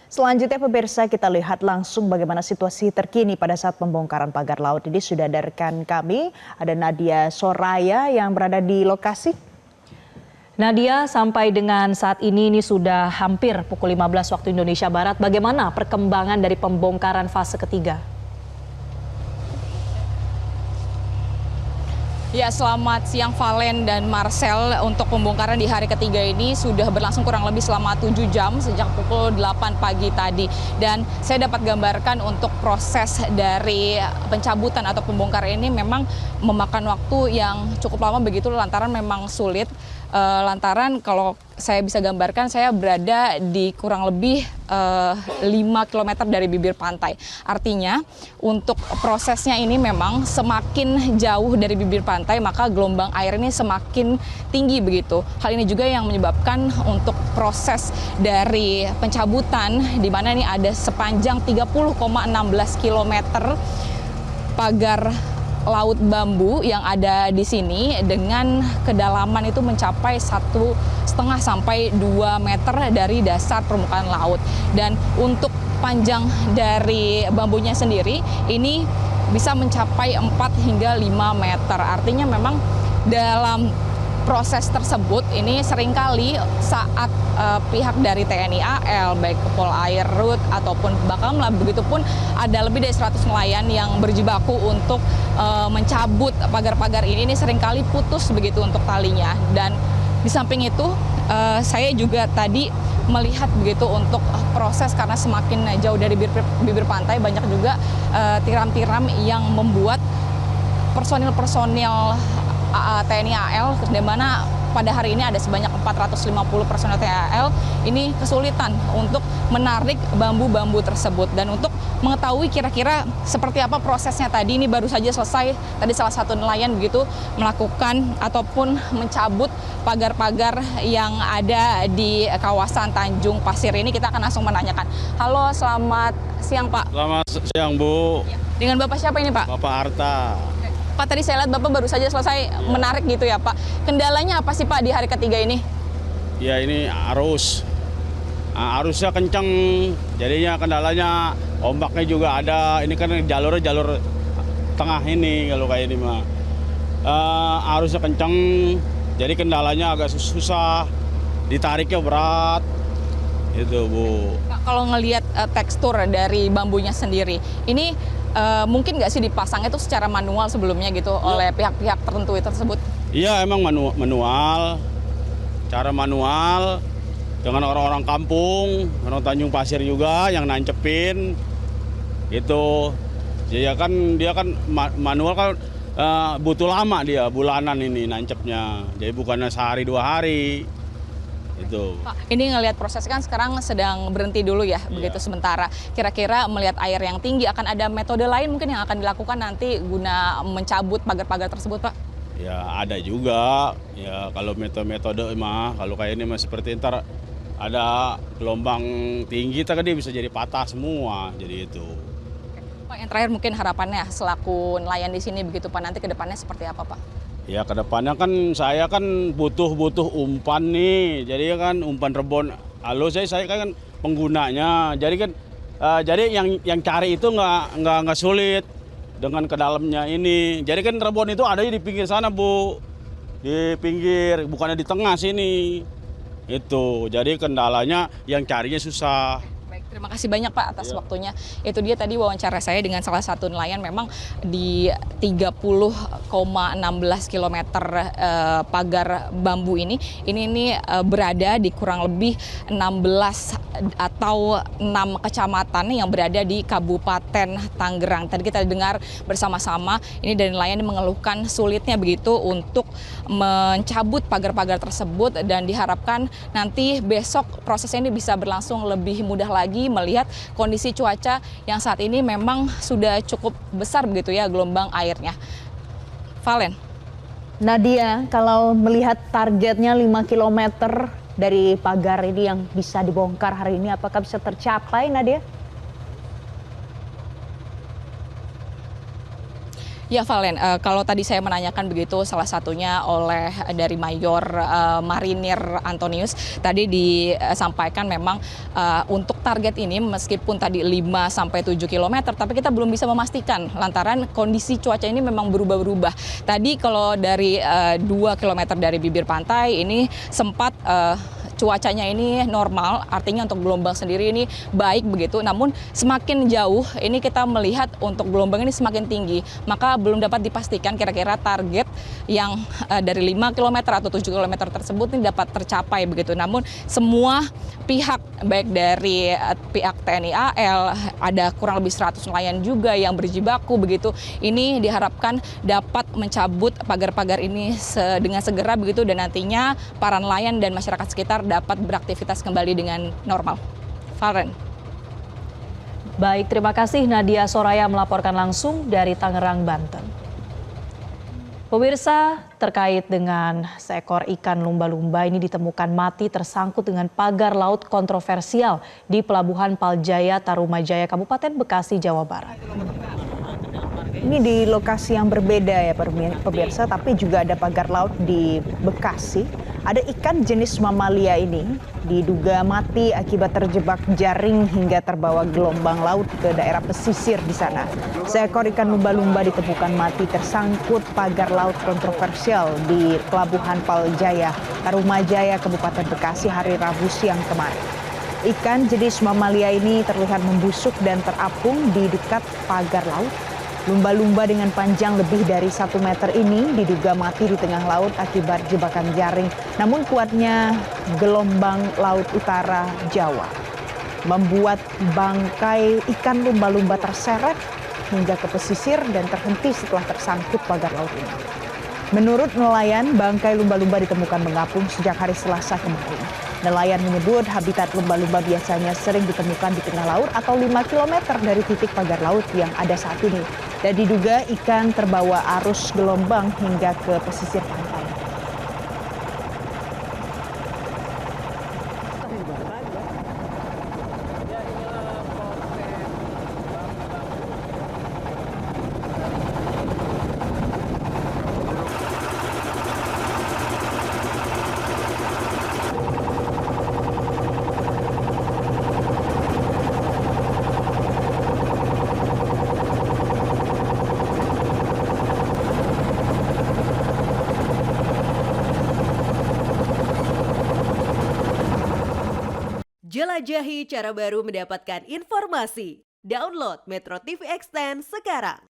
Selanjutnya pemirsa, kita lihat langsung bagaimana situasi terkini pada saat pembongkaran pagar laut ini. Sudah ada rekan kami, ada Nadia Soraya yang berada di lokasi. Nadia, sampai dengan saat ini sudah hampir pukul 15 waktu Indonesia Barat. Bagaimana perkembangan dari pembongkaran fase ketiga? Ya, selamat siang Valen dan Marcel. Untuk pembongkaran di hari ketiga ini sudah berlangsung kurang lebih selama 7 jam sejak pukul 8 pagi tadi. Dan saya dapat gambarkan untuk proses dari pencabutan atau pembongkaran ini memang memakan waktu yang cukup lama begitu lantaran memang sulit. Lantaran kalau saya bisa gambarkan, saya berada di kurang lebih 5 km dari bibir pantai. Artinya untuk prosesnya ini memang semakin jauh dari bibir pantai maka gelombang air ini semakin tinggi begitu. Hal ini juga yang menyebabkan untuk proses dari pencabutan di mana ini ada sepanjang 30,16 km pagar laut bambu yang ada di sini dengan kedalaman itu mencapai 1,5 sampai 2 meter dari dasar permukaan laut. Dan untuk panjang dari bambunya sendiri ini bisa mencapai 4 hingga 5 meter. Artinya memang dalam proses tersebut ini seringkali saat pihak dari TNI AL, baik Polairut ataupun Bakamla, begitupun ada lebih dari 100 nelayan yang berjibaku untuk mencabut pagar-pagar ini seringkali putus begitu untuk talinya. Dan di samping itu saya juga tadi melihat begitu untuk proses karena semakin jauh dari bibir pantai banyak juga tiram-tiram yang membuat personil-personil TNI AL, di mana pada hari ini ada sebanyak 450 personel TNI AL ini kesulitan untuk menarik bambu-bambu tersebut. Dan untuk mengetahui kira-kira seperti apa prosesnya tadi, ini baru saja selesai tadi salah satu nelayan begitu melakukan ataupun mencabut pagar-pagar yang ada di kawasan Tanjung Pasir ini. Kita akan langsung menanyakan. Halo, selamat siang Pak. Selamat siang Bu. Dengan Bapak siapa ini Pak? Bapak Arta. Pak, tadi saya lihat Bapak baru saja selesai menarik gitu ya Pak. Kendalanya apa sih Pak di hari ketiga ini? Ya ini arus. Arusnya kencang, jadinya kendalanya ombaknya juga ada. Ini kan jalur tengah ini kalau kayak ini mah. Arusnya kencang, jadi kendalanya agak susah. Ditariknya berat. Itu Bu. Pak, kalau ngelihat tekstur dari bambunya sendiri, ini mungkin nggak sih dipasang itu secara manual sebelumnya gitu oleh pihak-pihak tertentu tersebut? Iya emang manual, cara manual dengan orang-orang kampung, orang Tanjung Pasir juga yang nancepin itu. Ya kan dia kan manual kan butuh lama dia bulanan ini nancepnya, jadi bukannya sehari 2 hari. Itu. Pak, ini ngelihat proses kan sekarang sedang berhenti dulu ya, begitu sementara. Kira-kira melihat air yang tinggi akan ada metode lain mungkin yang akan dilakukan nanti guna mencabut pagar-pagar tersebut, Pak? Ya ada juga. Ya kalau metode mah kalau kayak ini mah seperti ntar ada gelombang tinggi tadi bisa jadi patah semua, jadi itu. Pak, yang terakhir mungkin harapannya selaku nelayan di sini begitu Pak, nanti ke depannya seperti apa Pak? Ya kedepannya kan saya kan butuh umpan nih, jadi kan umpan rebon. Halo saya kan penggunanya, jadi kan jadi yang cari itu nggak sulit dengan kedalamnya ini. Jadi kan rebon itu ada di pinggir sana Bu, di pinggir bukannya di tengah sini. Itu jadi kendalanya yang carinya susah. Terima kasih banyak Pak atas waktunya. Itu dia tadi wawancara saya dengan salah satu nelayan memang di 30,16 km pagar bambu ini berada di kurang lebih 16 atau 6 kecamatan yang berada di Kabupaten Tangerang. Tadi kita dengar bersama-sama ini dari nelayan yang mengeluhkan sulitnya begitu untuk mencabut pagar-pagar tersebut, dan diharapkan nanti besok prosesnya ini bisa berlangsung lebih mudah lagi melihat kondisi cuaca yang saat ini memang sudah cukup besar begitu ya gelombang airnya. Valen. Nadia, kalau melihat targetnya 5 km dari pagar ini yang bisa dibongkar hari ini, apakah bisa tercapai Nadia? Ya Valen, kalau tadi saya menanyakan begitu salah satunya oleh dari Mayor Marinir Antonius, tadi disampaikan memang untuk target ini meskipun tadi 5-7 km, tapi kita belum bisa memastikan lantaran kondisi cuaca ini memang berubah-berubah. Tadi kalau dari 2 km dari bibir pantai ini sempat cuacanya ini normal, artinya untuk gelombang sendiri ini baik begitu. Namun semakin jauh ini kita melihat untuk gelombang ini semakin tinggi, maka belum dapat dipastikan kira-kira target yang dari 5 km atau 7 km tersebut ini dapat tercapai begitu. Namun semua pihak baik dari pihak TNI AL, ada kurang lebih 100 nelayan juga yang berjibaku begitu. Ini diharapkan dapat mencabut pagar-pagar ini dengan segera begitu, dan nantinya para nelayan dan masyarakat sekitar dapat beraktivitas kembali dengan normal. Valen. Baik, terima kasih Nadia Soraya melaporkan langsung dari Tangerang, Banten. Pemirsa, terkait dengan seekor ikan lumba-lumba ini ditemukan mati tersangkut dengan pagar laut kontroversial di Pelabuhan Paljaya, Tarumajaya, Kabupaten Bekasi, Jawa Barat. Ini di lokasi yang berbeda ya pemirsa, tapi juga ada pagar laut di Bekasi. Ada ikan jenis mamalia ini diduga mati akibat terjebak jaring hingga terbawa gelombang laut ke daerah pesisir di sana. Seekor ikan lumba-lumba ditemukan mati tersangkut pagar laut kontroversial di Pelabuhan Paljaya, Tarumajaya, Kabupaten Bekasi hari Rabu siang kemarin. Ikan jenis mamalia ini terlihat membusuk dan terapung di dekat pagar laut. Lumba-lumba dengan panjang lebih dari 1 meter ini diduga mati di tengah laut akibat jebakan jaring. Namun kuatnya gelombang laut utara Jawa membuat bangkai ikan lumba-lumba terseret hingga ke pesisir dan terhenti setelah tersangkut pagar laut ini. Menurut nelayan, bangkai lumba-lumba ditemukan mengapung sejak hari Selasa kemarin. Nelayan menyebut habitat lumba-lumba biasanya sering ditemukan di tengah laut atau 5 km dari titik pagar laut yang ada saat ini. Dan diduga ikan terbawa arus gelombang hingga ke pesisir pantai. Jelajahi cara baru mendapatkan informasi. Download Metro TV Extend sekarang.